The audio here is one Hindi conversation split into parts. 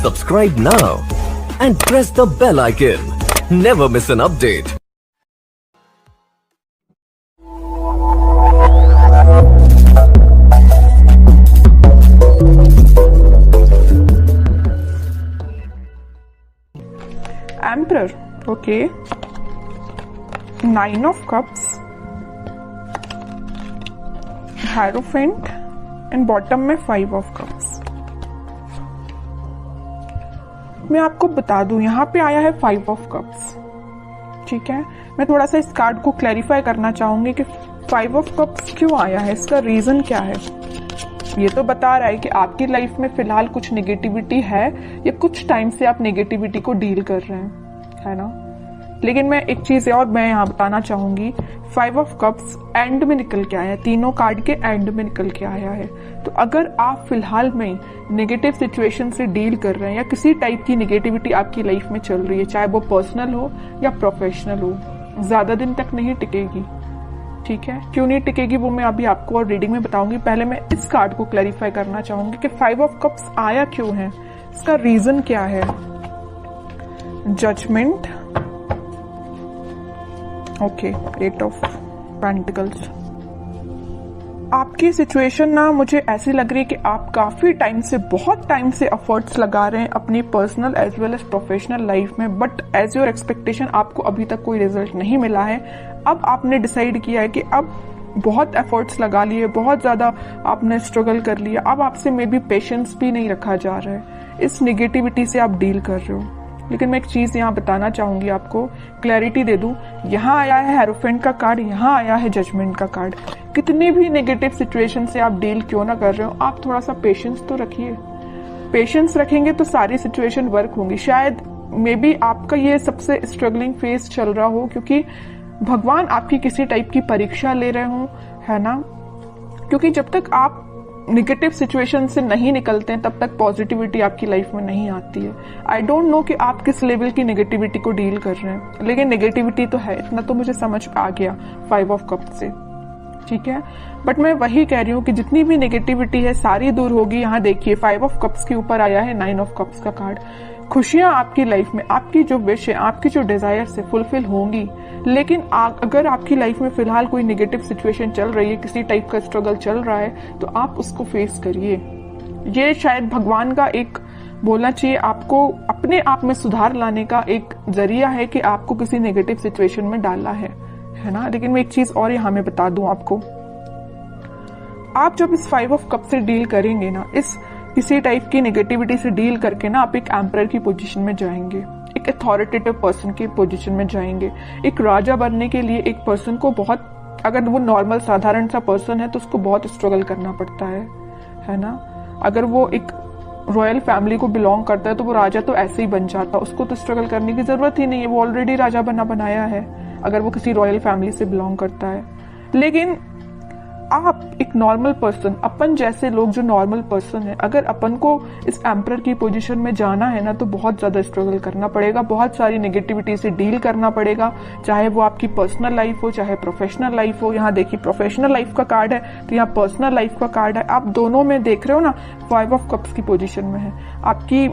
Subscribe now and press the bell icon. Never miss an update. Emperor, okay. 9 of Cups, Hierophant and bottom में 5 of Cups. मैं आपको बता दूं यहाँ पे आया है 5 of Cups, ठीक है. मैं थोड़ा सा इस कार्ड को क्लैरिफाई करना चाहूंगी कि 5 of Cups क्यों आया है, इसका रीजन क्या है. ये तो बता रहा है कि आपकी लाइफ में फिलहाल कुछ नेगेटिविटी है या कुछ टाइम से आप नेगेटिविटी को डील कर रहे हैं, है ना. लेकिन मैं एक चीज और मैं यहाँ बताना चाहूंगी. 5 ऑफ कप्स एंड में निकल के आया है, तीनों कार्ड के एंड में निकल के आया है. तो अगर आप फिलहाल में नेगेटिव सिचुएशन से डील कर रहे हैं या किसी टाइप की नेगेटिविटी आपकी लाइफ में चल रही है, चाहे वो पर्सनल हो या प्रोफेशनल हो, ज्यादा दिन तक नहीं टिकेगी, ठीक है. क्यों नहीं टिकेगी वो मैं अभी आपको और रीडिंग में बताऊंगी. पहले मैं इस कार्ड को क्लैरिफाई करना चाहूंगी कि 5 ऑफ कप्स आया क्यों है, इसका रीजन क्या है. Judgement, okay. 8 of pentacles. आपकी सिचुएशन ना मुझे ऐसी लग रही है कि आप काफी टाइम से, बहुत टाइम से एफर्ट्स लगा रहे हैं अपनी personal as well as professional life में, बट एज योर एक्सपेक्टेशन आपको अभी तक कोई रिजल्ट नहीं मिला है. अब आपने डिसाइड किया है कि अब बहुत एफर्ट्स लगा लिए, बहुत ज्यादा आपने स्ट्रगल कर लिया, अब आपसे मे बी पेशेंस भी नहीं रखा जा रहा है, इस निगेटिविटी से आप डील कर रहे हो. लेकिन मैं एक चीज यहाँ बताना चाहूंगी, आपको क्लैरिटी दे दूं. यहाँ आया है हेरोफेंट का कार्ड, यहाँ आया है जजमेंट का कार्ड. कितनी भी नेगेटिव सिचुएशन से आप डील क्यों ना कर रहे हो, आप थोड़ा सा पेशेंस तो रखिए. पेशेंस रखेंगे तो सारी सिचुएशन वर्क होंगी. शायद मे बी आपका ये सबसे स्ट्रगलिंग फेज चल रहा हो, क्योंकि भगवान आपकी किसी टाइप की परीक्षा ले रहे हो, है ना. क्योंकि जब तक आप निगेटिव सिचुएशन से नहीं निकलते हैं तब तक पॉजिटिविटी आपकी लाइफ में नहीं आती है. आई डोंट नो कि आप किस लेवल की नेगेटिविटी को डील कर रहे हैं, लेकिन नेगेटिविटी तो है, इतना तो मुझे समझ आ गया 5 ऑफ कप से, ठीक है. बट मैं वही कह रही हूँ कि जितनी भी नेगेटिविटी है सारी दूर होगी. यहाँ देखिए 5 ऑफ कप्स के ऊपर आया है 9 ऑफ कप्स का कार्ड. खुशियां आपकी लाइफ में, आपकी जो विश है, आपकी जो डिजायर से फुलफिल होंगी. लेकिन अगर आपकी लाइफ में फिलहाल कोई नेगेटिव सिचुएशन चल रही है, किसी टाइप का स्ट्रगल चल रहा है, तो आप उसको फेस करिए. ये शायद भगवान का एक बोलना चाहिए आपको अपने आप में सुधार लाने का एक जरिया है कि आपको किसी नेगेटिव सिचुएशन में डालना है ना. लेकिन मैं एक चीज और यहाँ में बता दूं आपको, आप जब इस 5 ऑफ कप से डील करेंगे ना, इस किसी टाइप की नेगेटिविटी से डील करके ना, आप एक एम्परर की पोजीशन में जाएंगे, एक अथॉरिटेटिव पर्सन की पोजीशन में जाएंगे. एक राजा बनने के लिए एक पर्सन को बहुत, अगर वो नॉर्मल साधारण सा पर्सन है तो उसको बहुत स्ट्रगल करना पड़ता है ना. अगर वो एक रॉयल फैमिली को बिलोंग करता है तो वो राजा तो ऐसे ही बन जाता, उसको तो स्ट्रगल करने की जरूरत ही नहीं है, वो ऑलरेडी राजा बनाया है अगर वो किसी रॉयल फैमिली से बिलोंग करता है. लेकिन आप एक नॉर्मल पर्सन, अपन जैसे लोग जो नॉर्मल पर्सन है, अगर अपन को इस एम्परर की पोजीशन में जाना है ना, तो बहुत ज्यादा स्ट्रगल करना पड़ेगा, बहुत सारी नेगेटिविटी से डील करना पड़ेगा, चाहे वो आपकी पर्सनल लाइफ हो चाहे प्रोफेशनल लाइफ हो. यहाँ देखिए प्रोफेशनल लाइफ का कार्ड है तो यहाँ पर्सनल लाइफ का कार्ड है. आप दोनों में देख रहे हो ना, 5 ऑफ कप्स की पोजीशन में है. आपकी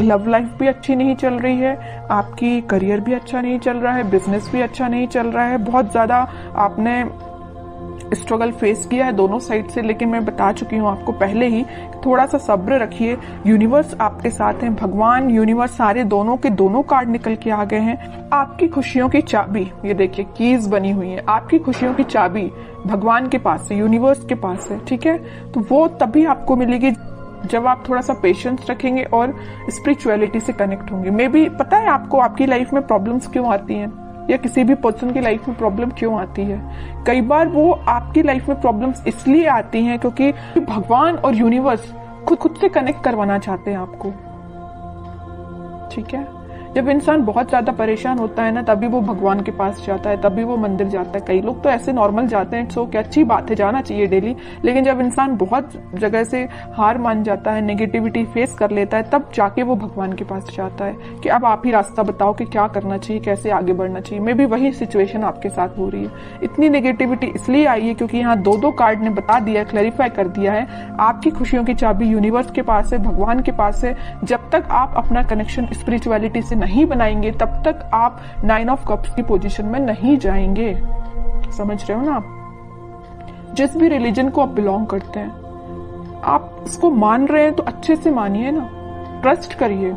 लव लाइफ भी अच्छी नहीं चल रही है, आपकी करियर भी अच्छा नहीं चल रहा है, बिजनेस भी अच्छा नहीं चल रहा है, बहुत ज्यादा आपने स्ट्रगल फेस किया है दोनों साइड से. लेकिन मैं बता चुकी हूँ आपको पहले ही, थोड़ा सा सब्र रखिए. यूनिवर्स आपके साथ है, भगवान, यूनिवर्स, सारे दोनों के दोनों कार्ड निकल के आ गए हैं. आपकी खुशियों की चाबी, ये देखिए कीज बनी हुई है, आपकी खुशियों की चाबी भगवान के पास है, यूनिवर्स के पास है, ठीक है. तो वो तभी आपको मिलेगी जब आप थोड़ा सा पेशेंस रखेंगे और स्पिरिचुअलिटी से कनेक्ट होंगे. मे बी पता है आपको आपकी लाइफ में प्रॉब्लम्स क्यों आती हैं, या किसी भी पर्सन की लाइफ में प्रॉब्लम क्यों आती है. कई बार वो आपकी लाइफ में प्रॉब्लम्स इसलिए आती हैं क्योंकि भगवान और यूनिवर्स खुद से कनेक्ट करवाना चाहते हैं आपको, ठीक है. जब इंसान बहुत ज्यादा परेशान होता है ना, तभी वो भगवान के पास जाता है, तभी वो मंदिर जाता है। कई लोग तो ऐसे नॉर्मल जाते हैं, सो क्या अच्छी बात है, जाना चाहिए डेली। लेकिन जब इंसान बहुत जगह से हार मान जाता है, नेगेटिविटी फेस कर लेता है, तब जाके वो भगवान के पास जाता है कि अब आप ही रास्ता बताओ कि क्या करना चाहिए, कैसे आगे बढ़ना चाहिए। मे भी वही सिचुएशन आपके साथ हो रही है। इतनी नेगेटिविटी इसलिए आई है क्योंकि यहाँ दो कार्ड ने बता दिया, क्लैरिफाई कर दिया है, आपकी खुशियों की चाबी यूनिवर्स के पास है, भगवान के पास है। जब तक आप अपना कनेक्शन स्पिरिचुअलिटी से नहीं बनाएंगे, तब तक आप 9 ऑफ कप्स की पोजीशन में नहीं जाएंगे। समझ रहे हो ना आप? जिस भी रिलीजन को आप बिलोंग करते हैं, आप उसको मान रहे हैं तो अच्छे से मानिए ना, ट्रस्ट करिए।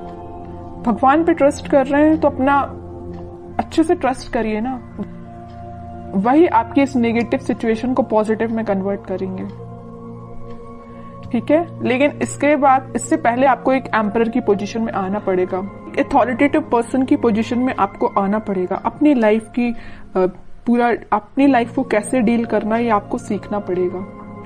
भगवान पे ट्रस्ट कर रहे हैं तो अपना अच्छे से ट्रस्ट करिए ना, वही आपकी इस नेगेटिव सिचुएशन को पॉजिटिव में कन्वर्ट करेंगे। ठीक है, लेकिन इसके बाद, इससे पहले आपको एक एम्परर की पोजीशन में आना पड़ेगा, अथॉरिटेटिव पर्सन की पोजीशन में आपको आना पड़ेगा। अपनी लाइफ की अपनी लाइफ को कैसे डील करना है, ये आपको सीखना पड़ेगा,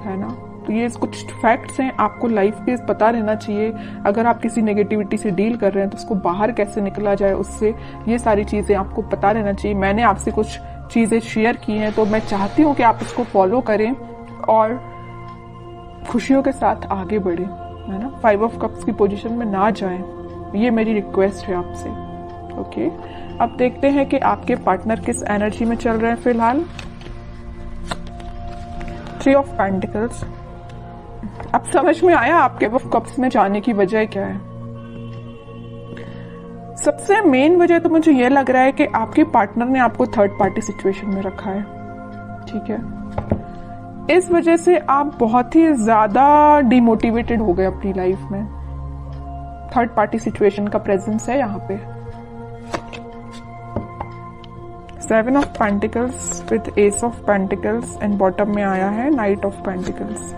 है ना। तो ये कुछ फैक्ट्स हैं, आपको लाइफ के पता रहना चाहिए। अगर आप किसी नेगेटिविटी से डील कर रहे हैं तो उसको बाहर कैसे निकला जाए उससे, ये सारी चीजें आपको पता रहना चाहिए। मैंने आपसे कुछ चीजें शेयर की हैं, तो मैं चाहती हूँ कि आप इसको फॉलो करें और खुशियों के साथ आगे बढ़े, है ना। 5 ऑफ कप्स की पोजीशन में ना जाएं, ये मेरी रिक्वेस्ट है आपसे। ओके, अब देखते हैं कि आपके पार्टनर किस एनर्जी में चल रहे हैं फिलहाल। 3 ऑफ पेंटिकल्स। अब समझ में आया आपके कप्स में जाने की वजह क्या है। सबसे मेन वजह तो मुझे यह लग रहा है कि आपके पार्टनर ने आपको थर्ड पार्टी सिचुएशन में रखा है। ठीक है, इस वजह से आप बहुत ही ज्यादा डिमोटिवेटेड हो गए अपनी लाइफ में। थर्ड पार्टी सिचुएशन का प्रेजेंस है यहाँ पे। 7 of pentacles with S of pentacles and bottom में आया है नाइट ऑफ पेंटिकल्स।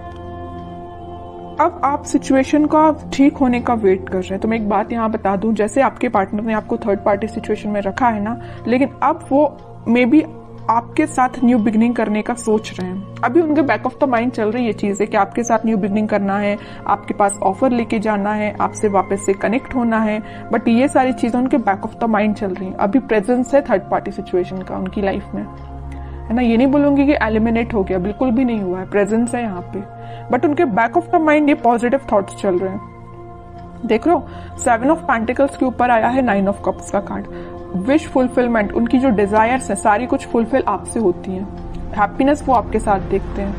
अब आप सिचुएशन का ठीक होने का वेट कर रहे हैं। तो मैं एक बात यहाँ बता दूं, जैसे आपके पार्टनर ने आपको थर्ड पार्टी सिचुएशन में रखा है ना, लेकिन अब वो मे बी आपके साथ न्यू बिगनिंग करने का सोच रहे हैं। अभी उनके बैक ऑफ द माइंड चल रही है चीज है कि आपके साथ न्यू बिगनिंग करना है, आपके पास ऑफर लेके जाना है, आपसे वापस से कनेक्ट होना है। बट ये सारी चीजें उनके बैक ऑफ द माइंड चल रही हैं। अभी प्रेजेंस है थर्ड पार्टी सिचुएशन का उनकी लाइफ में, है ना। ये नहीं बोलूंगी कि एलिमिनेट हो गया, बिल्कुल भी नहीं हुआ है, प्रेजेंस है यहाँ पे। बट उनके बैक ऑफ द माइंड ये पॉजिटिव थॉट्स चल रहे हैं। देख लो, 7 ऑफ पेंटिकल्स के ऊपर आया है 9 ऑफ कप्स का कार्ड। विश फुलफिलमेंट, उनकी जो डिजायर्स है सारी कुछ फुलफिल आपसे होती हैं। हैप्पीनेस वो आपके साथ देखते हैं,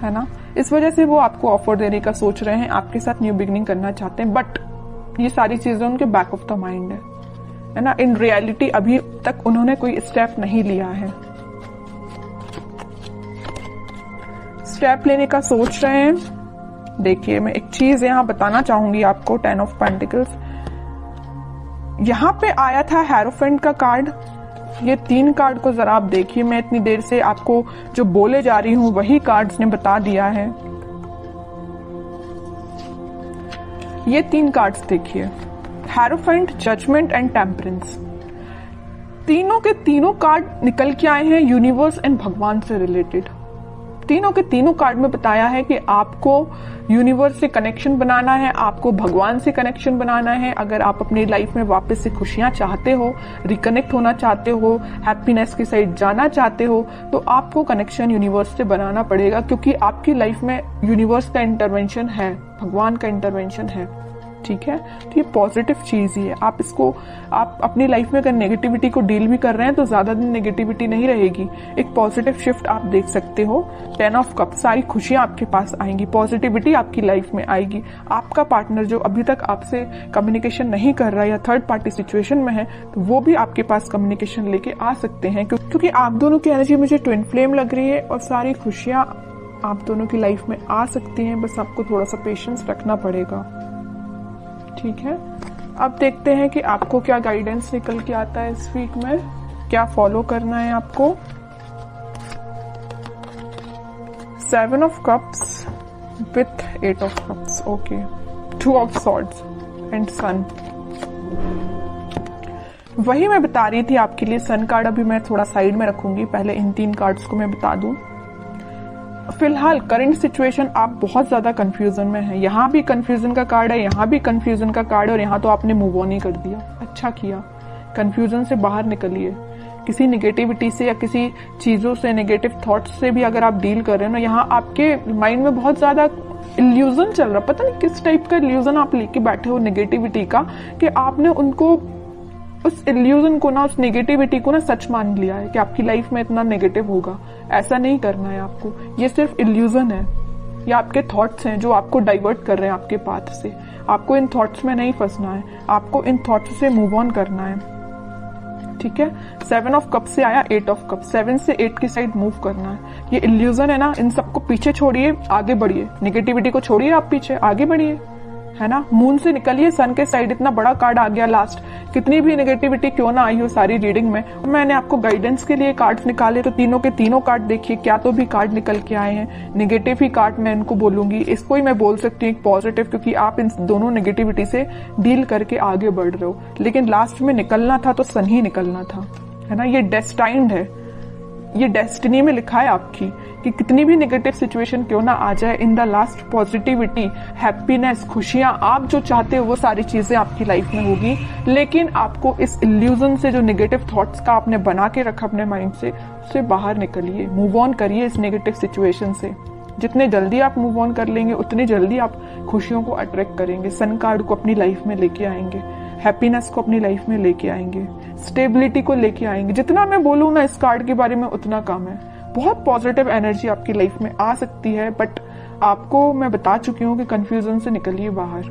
है ना। इस वजह से वो आपको ऑफर देने का सोच रहे हैं, आपके साथ न्यू बिगनिंग करना चाहते हैं। बट ये सारी चीजें उनके बैक ऑफ द माइंड है ना। इन रियलिटी अभी तक उन्होंने कोई स्टेप नहीं लिया है, स्टेप लेने का सोच रहे हैं। देखिए, मैं एक चीज यहाँ बताना चाहूंगी आपको। 10 ऑफ पेंटिकल्स यहाँ पे आया था, हेरोफेंट का कार्ड। ये 3 कार्ड को जरा आप देखिए। मैं इतनी देर से आपको जो बोले जा रही हूं वही कार्ड्स ने बता दिया है। ये 3 कार्ड्स देखिए, हेरोफेंट, जजमेंट एंड टेम्परेंस। तीनों के तीनों कार्ड निकल के आए हैं यूनिवर्स एंड भगवान से रिलेटेड। तीनों के तीनों कार्ड में बताया है कि आपको यूनिवर्स से कनेक्शन बनाना है, आपको भगवान से कनेक्शन बनाना है। अगर आप अपनी लाइफ में वापस से खुशियां चाहते हो, रिकनेक्ट होना चाहते हो, हैप्पीनेस की साइड जाना चाहते हो, तो आपको कनेक्शन यूनिवर्स से बनाना पड़ेगा। क्योंकि आपकी लाइफ में यूनिवर्स का इंटरवेंशन है, भगवान का इंटरवेंशन है। ठीक है, तो ये पॉजिटिव चीज ही है। आप इसको, आप अपनी लाइफ में अगर नेगेटिविटी को डील भी कर रहे हैं तो ज्यादा दिन नेगेटिविटी नहीं रहेगी, एक पॉजिटिव शिफ्ट आप देख सकते हो। 10 ऑफ कप, सारी खुशियां आपके पास आएंगी, पॉजिटिविटी आपकी लाइफ में आएगी। आपका पार्टनर जो अभी तक आपसे कम्युनिकेशन नहीं कर रहा या थर्ड पार्टी सिचुएशन में है, तो वो भी आपके पास कम्युनिकेशन लेके आ सकते हैं। क्योंकि आप दोनों की एनर्जी मुझे ट्विन फ्लेम लग रही है और सारी खुशियां आप दोनों की लाइफ में आ सकती हैं। बस आपको थोड़ा सा पेशेंस रखना पड़ेगा। ठीक है, अब देखते हैं कि आपको क्या गाइडेंस निकल के आता है इस वीक में, क्या फॉलो करना है आपको। 7 of cups with 8 of cups, okay. 2 of swords and sun. वही मैं बता रही थी आपके लिए। सन कार्ड अभी मैं थोड़ा साइड में रखूंगी, पहले इन 3 कार्ड्स को मैं बता दूं। फिलहाल करंट सिचुएशन आप बहुत ज्यादा कंफ्यूजन में है। यहाँ भी कंफ्यूजन का कार्ड है, यहाँ भी कंफ्यूजन का कार्ड है, और यहाँ तो आपने मूव ऑन ही कर दिया। अच्छा किया, कंफ्यूजन से बाहर निकलिए। किसी निगेटिविटी से या किसी चीजों से, नेगेटिव थॉट्स से भी अगर आप डील कर रहे हो ना, यहाँ आपके माइंड में बहुत ज्यादा इल्यूजन चल रहा, पता नहीं किस टाइप का इल्यूजन आप लेके बैठे हो नेगेटिविटी का, कि आपने उनको, उस इल्यूजन को ना, उस नेगेटिविटी को ना सच मान लिया है कि आपकी लाइफ में इतना नेगेटिव होगा। ऐसा नहीं करना है आपको, ये सिर्फ इल्यूजन है, ये आपके थॉट्स हैं जो आपको डाइवर्ट कर रहे हैं आपके पाथ से। आपको इन थॉट्स में नहीं फंसना है, आपको इन थॉट्स से मूव ऑन करना है, ठीक है। 7 ऑफ कप से आया 8 ऑफ कप, 7 से 8 की साइड मूव करना है। ये इल्यूजन है ना, इन सबको पीछे छोड़िए, आगे बढ़िए। नेगेटिविटी को छोड़िए, आप पीछे आगे बढ़िए, है ना। मून से निकलिए, सन के साइड। इतना बड़ा कार्ड आ गया लास्ट, कितनी भी नेगेटिविटी क्यों ना आई हो सारी रीडिंग में, मैंने आपको गाइडेंस के लिए कार्ड्स निकाले, तो तीनों के तीनों कार्ड देखिए, क्या तो भी कार्ड निकल के आए हैं। नेगेटिव ही कार्ड मैं इनको बोलूंगी, इसको ही मैं बोल सकती हूँ पॉजिटिव, क्योंकि आप इन दोनों नेगेटिविटी से डील करके आगे बढ़ रहे हो। लेकिन लास्ट में निकलना था तो सन ही निकलना था, है ना। ये डेस्टाइन्ड है, ये डेस्टिनी में लिखा है आपकी, कि कितनी भी नेगेटिव सिचुएशन क्यों ना आ जाए, in the last positivity, happiness, खुशियां, आप जो चाहते हो वो सारी चीजें आपकी लाइफ में होगी। लेकिन आपको इस इल्यूजन से, जो नेगेटिव थॉट्स का आपने बना के रखा अपने माइंड से, उससे बाहर निकलिए, मूव ऑन करिए इस नेगेटिव सिचुएशन से। जितने जल्दी आप मूव ऑन कर लेंगे, उतनी जल्दी आप खुशियों को अट्रैक्ट करेंगे, सन कार्ड को अपनी लाइफ में लेके आएंगे, हैप्पीनेस को अपनी लाइफ में लेके आएंगे, स्टेबिलिटी को लेके आएंगे। जितना मैं बोलूँ ना इस कार्ड के बारे में उतना कम है। बहुत पॉजिटिव एनर्जी आपकी लाइफ में आ सकती है, बट आपको मैं बता चुकी हूँ कि कंफ्यूजन से निकलिए बाहर।